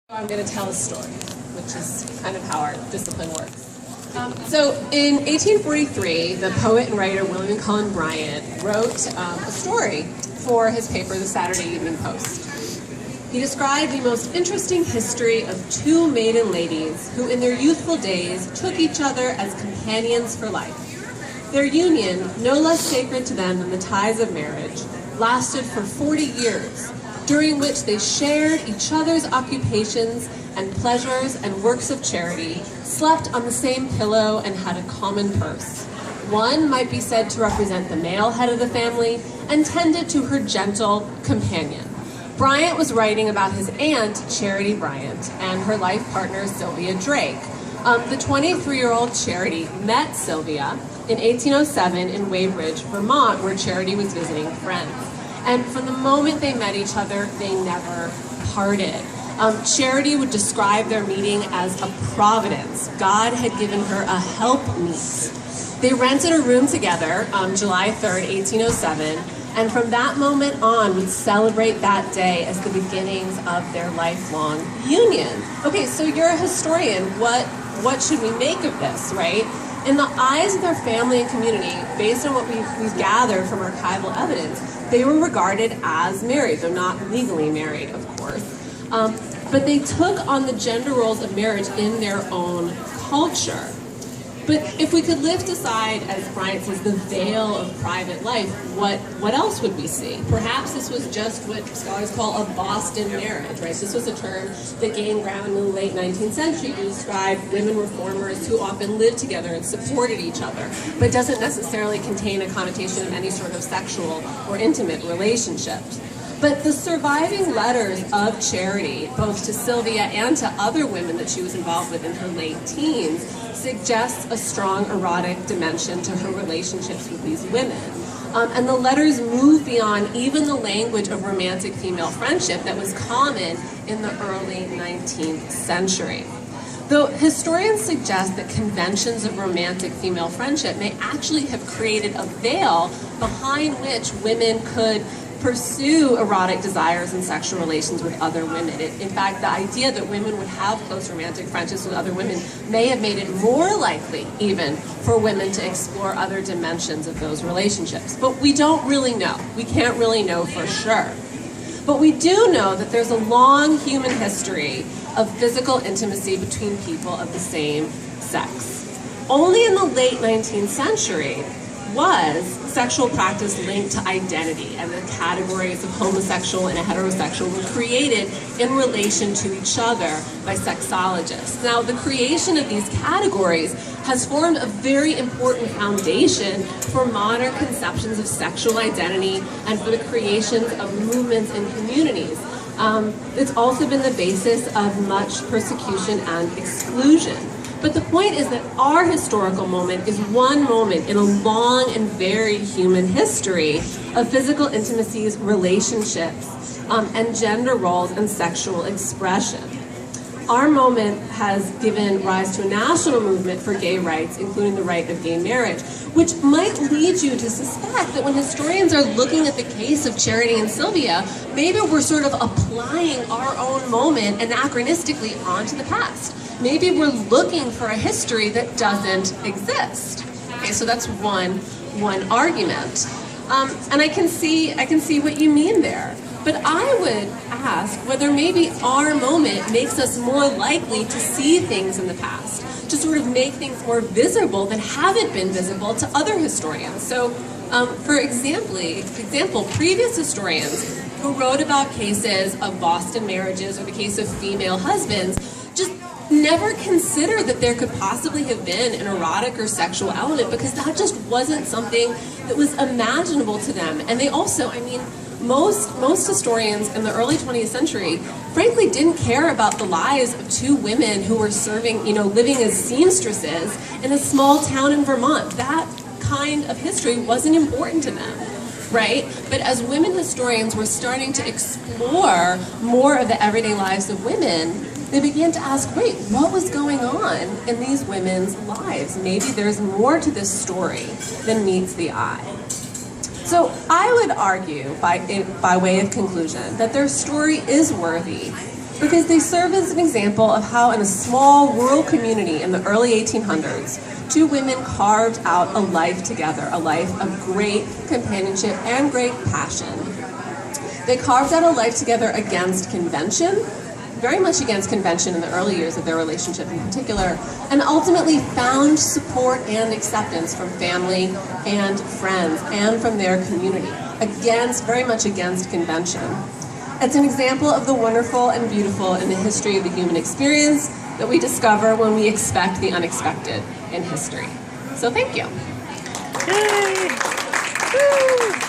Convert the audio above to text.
I'm going to tell a story, which is kind of how our discipline works. So in 1843, the poet and writer William Cullen Bryant wrote a story for his paper, the Saturday Evening Post. He described the most interesting history of two maiden ladies who in their youthful days took each other as companions for life. Their union, no less sacred to them than the ties of marriage, lasted for 40 years, during which they shared each other's occupations and pleasures and works of charity, slept on the same pillow, and had a common purse. One might be said to represent the male head of the family and tended to her gentle companion. Bryant was writing about his aunt, Charity Bryant, and her life partner, Sylvia Drake. The 23-year-old Charity met Sylvia in 1807 in Weybridge, Vermont, where Charity was visiting friends. And from the moment they met each other, they never parted. Charity would describe their meeting as a providence. God had given her a helpmeet. They rented a room together July 3rd, 1807, and from that moment on would celebrate that day as the beginnings of their lifelong union. Okay, so you're a historian. What should we make of this, right? In the eyes of their family and community, based on what we've gathered from archival evidence, they were regarded as married, though not legally married, of course. But they took on the gender roles of marriage in their own culture. But if we could lift aside, as Bryant says, the veil of private life, what else would we see? Perhaps this was just what scholars call a Boston marriage, right? This was a term that gained ground in the late 19th century to describe women reformers who often lived together and supported each other, but doesn't necessarily contain a connotation of any sort of sexual or intimate relationships. But the surviving letters of Charity, both to Sylvia and to other women that she was involved with in her late teens, suggests a strong erotic dimension to her relationships with these women. And the letters move beyond even the language of romantic female friendship that was common in the early 19th century. Though historians suggest that conventions of romantic female friendship may actually have created a veil behind which women could pursue erotic desires and sexual relations with other women. In fact, the idea that women would have close romantic friendships with other women may have made it more likely even for women to explore other dimensions of those relationships. But we don't really know. We can't really know for sure. But we do know that there's a long human history of physical intimacy between people of the same sex. Only in the late 19th century was sexual practice linked to identity, and the categories of homosexual and heterosexual were created in relation to each other by sexologists. Now, the creation of these categories has formed a very important foundation for modern conceptions of sexual identity and for the creation of movements in communities. It's also been the basis of much persecution and exclusion. But the point is that our historical moment is one moment in a long and varied human history of physical intimacies, relationships, and gender roles and sexual expression. Our moment has given rise to a national movement for gay rights, including the right of gay marriage, which might lead you to suspect that when historians are looking at the case of Charity and Sylvia, maybe we're sort of applying our own moment anachronistically onto the past. Maybe we're looking for a history that doesn't exist. Okay, so that's one argument, and I can see what you mean there. But I would ask whether maybe our moment makes us more likely to see things in the past, to sort of make things more visible that haven't been visible to other historians. So, for example, previous historians who wrote about cases of Boston marriages or the case of female husbands just never considered that there could possibly have been an erotic or sexual element because that just wasn't something that was imaginable to them. And they also, most historians in the early 20th century, frankly, didn't care about the lives of two women who were living as seamstresses in a small town in Vermont. That kind of history wasn't important to them, right? But as women historians were starting to explore more of the everyday lives of women, they began to ask, wait, what was going on in these women's lives? Maybe there's more to this story than meets the eye. So I would argue, by way of conclusion, that their story is worthy because they serve as an example of how in a small rural community in the early 1800s, two women carved out a life together, a life of great companionship and great passion. They carved out a life together against convention, very much against convention in the early years of their relationship in particular, and ultimately found support and acceptance from family and friends and from their community, very much against convention. It's an example of the wonderful and beautiful in the history of the human experience that we discover when we expect the unexpected in history. So thank you. Yay! Woo!